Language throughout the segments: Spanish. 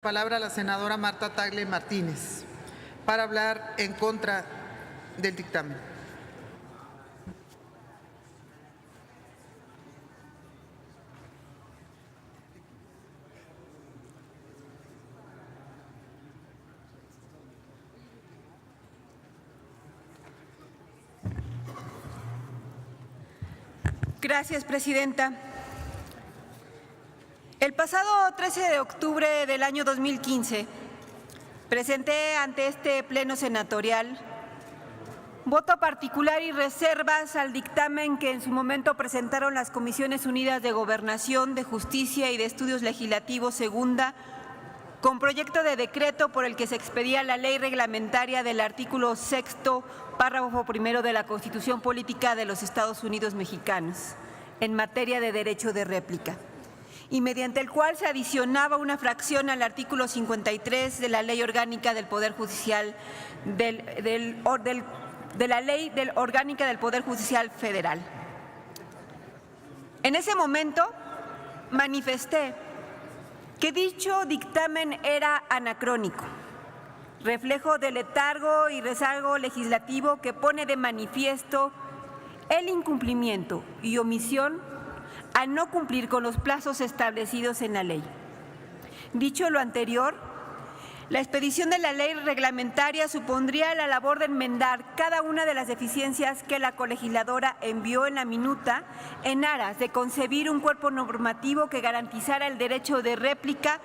Palabra a la senadora Marta Tagle Martínez para hablar en contra del dictamen. Gracias, presidenta. El pasado 13 de octubre del año 2015, presenté ante este pleno senatorial voto particular y reservas al dictamen que en su momento presentaron las Comisiones Unidas de Gobernación, de Justicia y de Estudios Legislativos segunda, con proyecto de decreto por el que se expedía la ley reglamentaria del artículo 6º, párrafo primero de la Constitución Política de los Estados Unidos Mexicanos, en materia de derecho de réplica, y mediante el cual se adicionaba una fracción al artículo 53 de la Ley Orgánica del Poder Judicial de la Ley Orgánica del Poder Judicial Federal. En ese momento manifesté que dicho dictamen era anacrónico, reflejo del letargo y rezago legislativo que pone de manifiesto el incumplimiento y omisión a no cumplir con los plazos establecidos en la ley. Dicho lo anterior, la expedición de la ley reglamentaria supondría la labor de enmendar cada una de las deficiencias que la colegisladora envió en la minuta en aras de concebir un cuerpo normativo que garantizara el derecho de réplica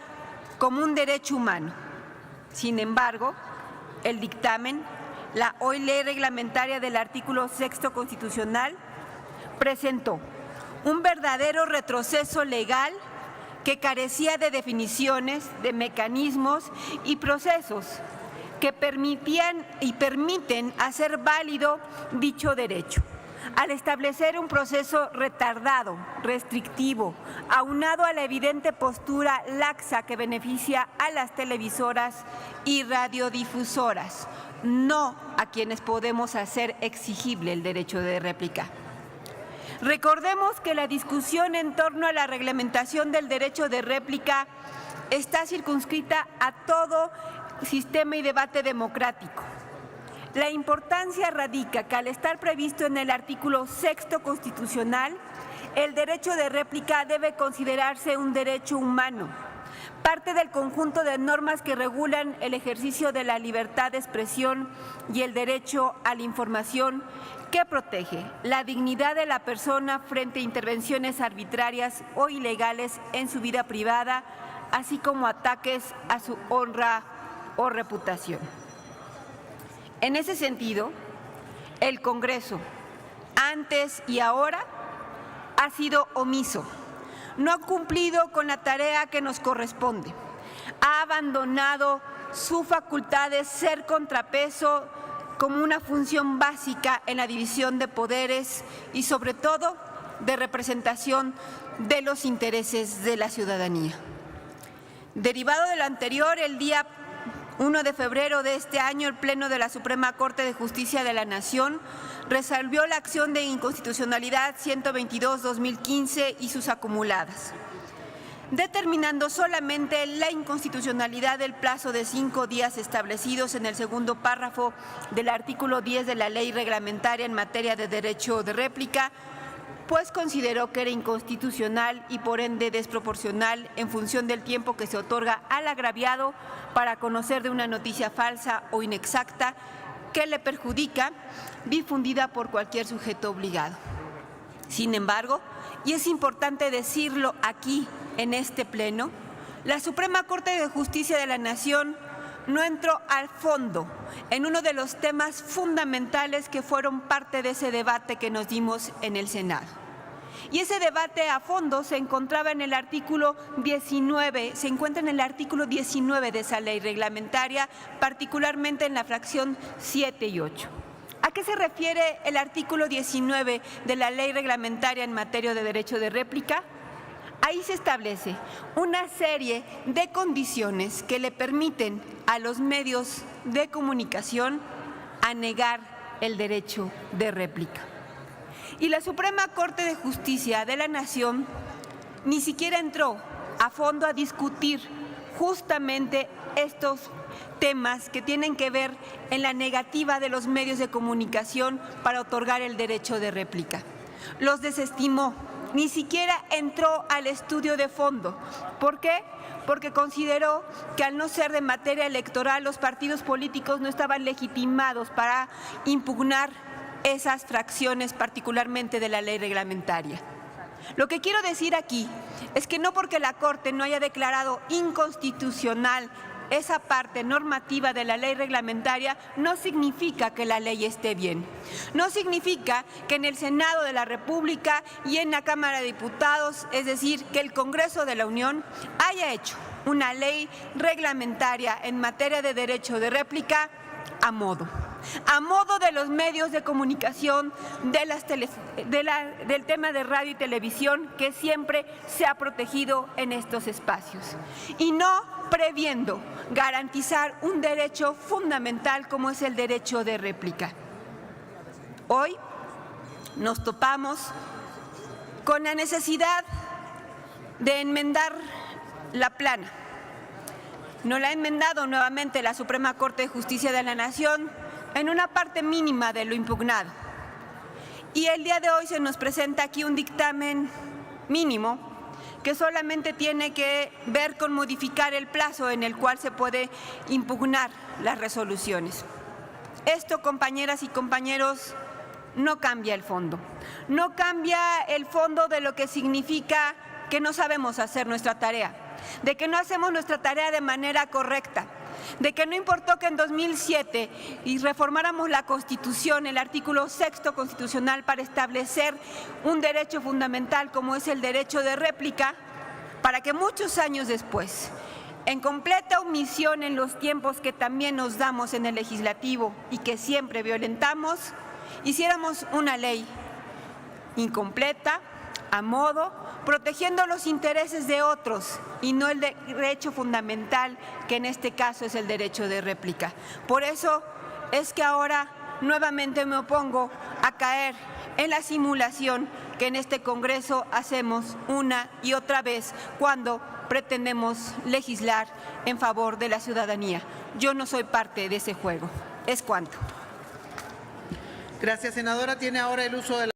como un derecho humano. Sin embargo, el dictamen, la hoy ley reglamentaria del artículo 6º constitucional, presentó un verdadero retroceso legal que carecía de definiciones, de mecanismos y procesos que permitían y permiten hacer válido dicho derecho, al establecer un proceso retardado, restrictivo, aunado a la evidente postura laxa que beneficia a las televisoras y radiodifusoras, no a quienes podemos hacer exigible el derecho de réplica. Recordemos que la discusión en torno a la reglamentación del derecho de réplica está circunscrita a todo sistema y debate democrático. La importancia radica que al estar previsto en el artículo 6º constitucional, el derecho de réplica debe considerarse un derecho humano, parte del conjunto de normas que regulan el ejercicio de la libertad de expresión y el derecho a la información, que protege la dignidad de la persona frente a intervenciones arbitrarias o ilegales en su vida privada, así como ataques a su honra o reputación. En ese sentido, el Congreso, antes y ahora, ha sido omiso, no ha cumplido con la tarea que nos corresponde, ha abandonado su facultad de ser contrapeso como una función básica en la división de poderes y, sobre todo, de representación de los intereses de la ciudadanía. Derivado de lo anterior, el día 1 de febrero de este año, el Pleno de la Suprema Corte de Justicia de la Nación resolvió la acción de inconstitucionalidad 122-2015 y sus acumuladas, determinando solamente la inconstitucionalidad del plazo de 5 días establecidos en el segundo párrafo del artículo 10 de la Ley Reglamentaria en materia de derecho de réplica, pues consideró que era inconstitucional y por ende desproporcional en función del tiempo que se otorga al agraviado para conocer de una noticia falsa o inexacta que le perjudica, difundida por cualquier sujeto obligado. Sin embargo, y es importante decirlo aquí en este pleno, la Suprema Corte de Justicia de la Nación no entró al fondo en uno de los temas fundamentales que fueron parte de ese debate que nos dimos en el Senado. Y ese debate a fondo se encontraba en el artículo 19, se encuentra en el artículo 19 de esa ley reglamentaria, particularmente en la fracción 7 y 8. ¿A qué se refiere el artículo 19 de la ley reglamentaria en materia de derecho de réplica? Ahí se establece una serie de condiciones que le permiten a los medios de comunicación a negar el derecho de réplica. Y la Suprema Corte de Justicia de la Nación ni siquiera entró a fondo a discutir justamente estos temas que tienen que ver en la negativa de los medios de comunicación para otorgar el derecho de réplica. Los desestimó, ni siquiera entró al estudio de fondo. ¿Por qué? Porque consideró que al no ser de materia electoral, los partidos políticos no estaban legitimados para impugnar esas fracciones, particularmente de la ley reglamentaria. Lo que quiero decir aquí es que no porque la Corte no haya declarado inconstitucional esa parte normativa de la ley reglamentaria, no significa que la ley esté bien. No significa que en el Senado de la República y en la Cámara de Diputados, es decir, que el Congreso de la Unión haya hecho una ley reglamentaria en materia de derecho de réplica a modo de los medios de comunicación, del tema de radio y televisión que siempre se ha protegido en estos espacios, y no previendo garantizar un derecho fundamental como es el derecho de réplica. Hoy nos topamos con la necesidad de enmendar la plana. No la ha enmendado nuevamente la Suprema Corte de Justicia de la Nación en una parte mínima de lo impugnado. Y el día de hoy se nos presenta aquí un dictamen mínimo que solamente tiene que ver con modificar el plazo en el cual se puede impugnar las resoluciones. Esto, compañeras y compañeros, no cambia el fondo. No cambia el fondo de lo que significa que no sabemos hacer nuestra tarea, de que no hacemos nuestra tarea de manera correcta, de que no importó que en 2007 reformáramos la Constitución, el artículo 6º constitucional, para establecer un derecho fundamental como es el derecho de réplica, para que muchos años después, en completa omisión en los tiempos que también nos damos en el legislativo y que siempre violentamos, hiciéramos una ley incompleta, a modo, protegiendo los intereses de otros y no el derecho fundamental, que en este caso es el derecho de réplica. Por eso es que ahora nuevamente me opongo a caer en la simulación que en este Congreso hacemos una y otra vez cuando pretendemos legislar en favor de la ciudadanía. Yo no soy parte de ese juego. Es cuanto. Gracias, senadora. Tiene ahora el uso de la